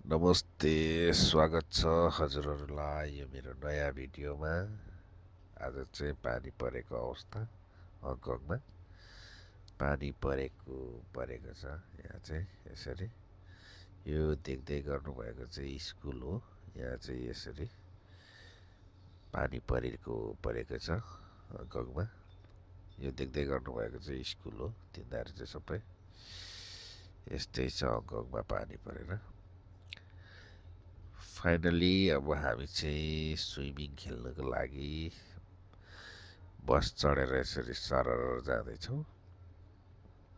नमस्ते, स्वागत छ हजुरहरूलाई यो मेरो नयाँ भिडियोमा। आज चाहिँ पानी परेको अवस्था हङकङमा पानी परेको छ। यहाँ चाहिँ यसरी यो देख्दै गर्नुभएको चाहिँ स्कुल हो। यहाँ चाहिँ यसरी पानी परेको छ हङकङमा। यो देख्दै गर्नुभएको चाहिँ स्कुल हो। तिनीहरू चाहिँ सबै यस्तै छ हङकङमा पानी परेर। फाइनली अब हामी चाहिँ स्विमिङ खेल्नको लागि बस चढेर यसरी सरर जाँदैछौँ।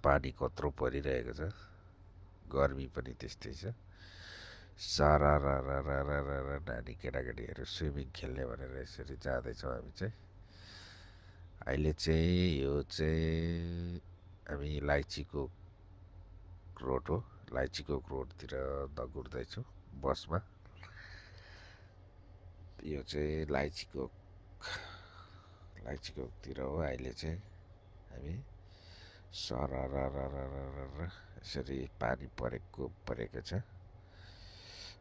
पानी कत्रो परिरहेको छ, गर्मी पनि त्यस्तै छ। सरर नानी केटाकेटीहरू स्विमिङ खेल्ने भनेर यसरी जाँदैछौँ हामी चाहिँ। अहिले चाहिँ यो चाहिँ हामी लाइचीको रोड हो। लाइचीको रोडतिर दगुर्दैछौँ बसमा। यो चाहिँ लाइचीकोकतिर हो। अहिले चाहिँ हामी सरर यसरी पानी परेको छ।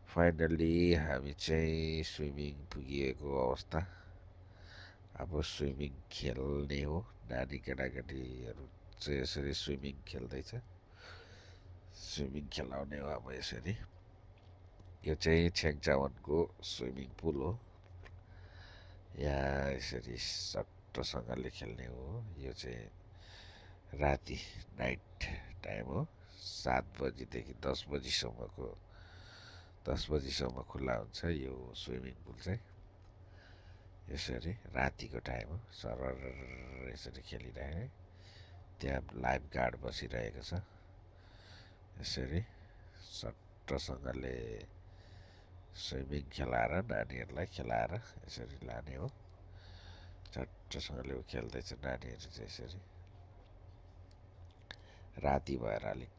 फाइनल्ली हामी चाहिँ स्विमिङ पुगिएको अवस्था। अब स्विमिङ खेल्ने हो। नानी केटाकेटीहरू चाहिँ यसरी स्विमिङ खेल्दैछ। स्विमिङ खेलाउने हो अब यसरी। यो चाहिँ छेङचावनको स्विमिङ पुल हो। यहाँ यसरी सट्टसँगले खेल्ने हो। यो चाहिँ राति नाइट टाइम हो। 7 बजीदेखि 10 बजीसम्म खुल्ला हुन्छ यो स्विमिङ पुल चाहिँ। यसरी रातिको टाइम हो। सरर यसरी खेलिरहे। त्यहाँ लाइफ गार्ड बसिरहेको छ। यसरी सट्टसँगले स्विमिङ खेलाएर नानीहरूलाई खेलाएर यसरी लाने हो। चट्टसँगले खेल्दैछ नानीहरू चाहिँ यसरी। राति भएर अलिक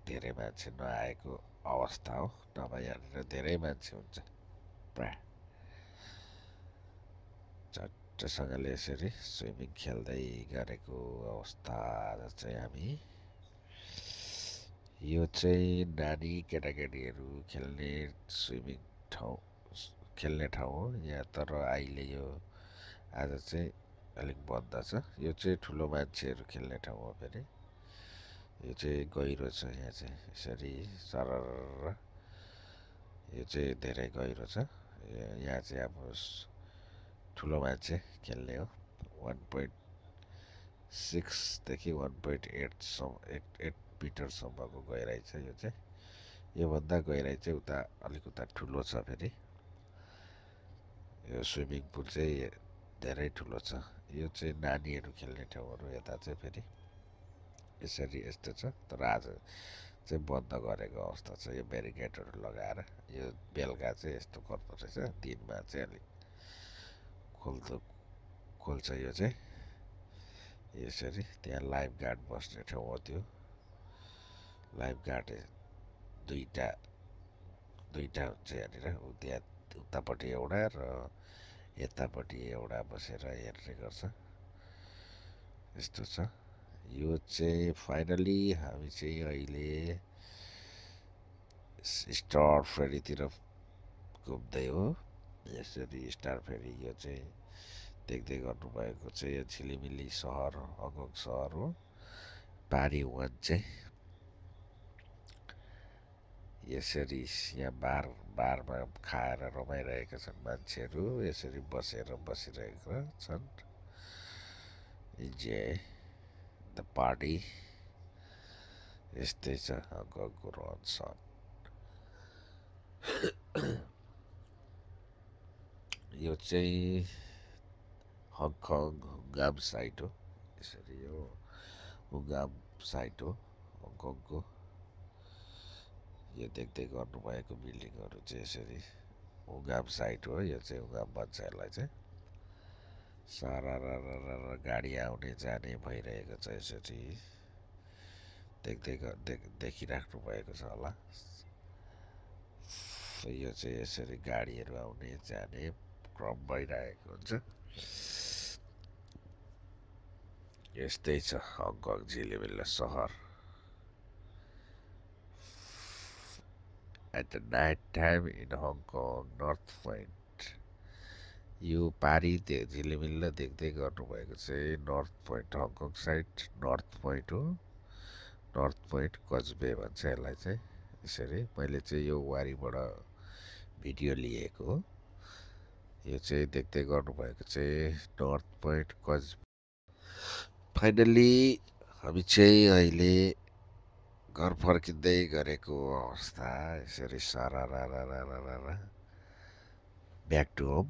धेरै मान्छे नआएको अवस्था हो। नभए यहाँनिर धेरै मान्छे हुन्छ प्राय। चट्टसँगले यसरी स्विमिङ खेल्दै गरेको अवस्था आज चाहिँ हामी। यो चाहिँ नानी केटाकेटीहरू खेल्ने ठाउँ हो यहाँ। तर अहिले यो आज चाहिँ अलिक बन्द छ। यो चाहिँ ठुलो मान्छेहरू खेल्ने ठाउँ हो फेरि। यो चाहिँ गहिरो छ। यहाँ चाहिँ यसरी सरर यो चाहिँ धेरै गहिरो छ। यहाँ चाहिँ अब ठुलो मान्छे खेल्ने हो। 1.6 देखि 1.8 मिटरसम्मको गहिराइ छ यो चाहिँ। योभन्दा गहिराइ चाहिँ अलिक उता ठुलो छ फेरि। यो स्विमिङ पुल चाहिँ धेरै ठुलो छ। यो चाहिँ नानीहरू खेल्ने ठाउँहरू यता चाहिँ फेरि यसरी यस्तो छ। तर आज चाहिँ बन्द गरेको अवस्था छ यो ब्यारिकेडहरू लगाएर। यो बेलुका चाहिँ यस्तो गर्दो रहेछ। दिनमा चाहिँ अलिक खोल्छ यो चाहिँ यसरी। त्यहाँ लाइफ गार्ड बस्ने ठाउँ हो त्यो। लाइफ गार्ड दुईटा हुन्छ यहाँनिर। त्यहाँ उतापट्टि एउटा र यतापट्टि एउटा बसेर हेर्ने गर्छ। यस्तो छ। यो चाहिँ फाइनली हामी चाहिँ अहिले स्टार फेरीतिर घुम्दै हो। यसरी स्टार फेरी यो चाहिँ देख्दै गर्नुभएको चाहिँ यो झिलिमिली सहर हङकङ सहर हो। पारी वान चाहिँ यसरी यहाँ बारमा खाएर रमाइरहेका छन् मान्छेहरू। यसरी बसिरहेका छन्। Enjoy the party. यस्तै छ हङकङको रहनसहन। यो चाहिँ हङकङ हुङ्गाम साइट हो। यसरी यो हुङ्गाम साइट हो हङकङको। यो देख्दै गर्नुभएको बिल्डिङहरू चाहिँ यसरी हुङ्गाम साइट हो। यो चाहिँ हुङ्गाम भन्छ यसलाई चाहिँ। सारा गाडी आउने जाने भइरहेको छ। यसरी देखिराख्नु भएको छ होला। यो चाहिँ यसरी गाडीहरू आउने जाने क्रम भइरहेको हुन्छ। यस्तै छ हङकङ झिलिमिली सहर। at the night time in Hong Kong, North Point. यो पारी झिलिमिल्ल देख्दै गर्नुभएको चाहिँ north point Hong Kong side north point हो। नर्थ पोइन्ट कजबे भन्छ यसलाई चाहिँ। यसरी मैले चाहिँ यो वारीबाट भिडियो लिएको हो। यो चाहिँ देख्दै गर्नुभएको चाहिँ नर्थ पोइन्ट कजबे। फाइनल्ली हामी चाहिँ अहिले घर फर्किँदै गरेको अवस्था। यसरी सारा ब्याक टु होम,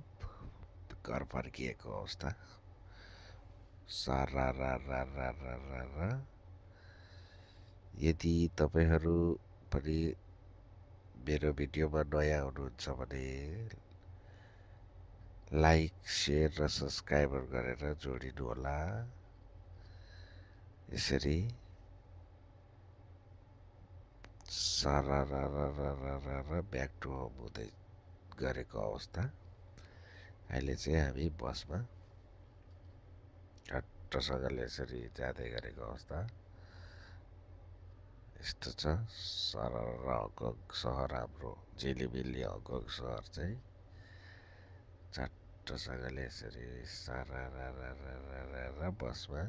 घर फर्किएको अवस्था। सारा यदि तपाईँहरू पनि मेरो भिडियोमा नयाँ हुनुहुन्छ भने लाइक, सेयर र सब्सक्राइबर गरेर जोडिनु होला। यसरी सारा ब्याक टु होम हुँदै गरेको अवस्था। अहिले चाहिँ हामी बसमा झट्टसँगले यसरी जाँदै गरेको अवस्था यस्तो छ। सारा हङकङ सहर हाम्रो झिलिमिली हङकङ सहर चाहिँ झट्टसँगले यसरी सारा बसमा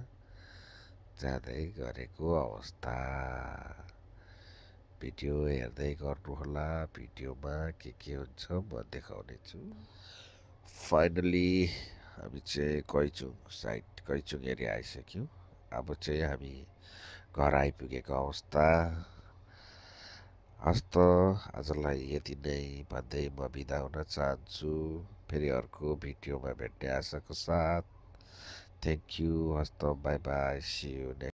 जाँदै गरेको अवस्था। भिडियो हेर्दै गर्नुहोला। भिडियोमा के हुन्छ म देखाउने छु। फाइनली हामी चाहिँ कैचुङ एरिया आइसक्यौँ। अब चाहिँ हामी घर आइपुगेको अवस्था। हस्त आजलाई यति नै भन्दै म बिदा हुन चाहन्छु। फेरि अर्को भिडियोमा भेट्ने आशाको साथ। Thank you. हस्त bye bye, see you next.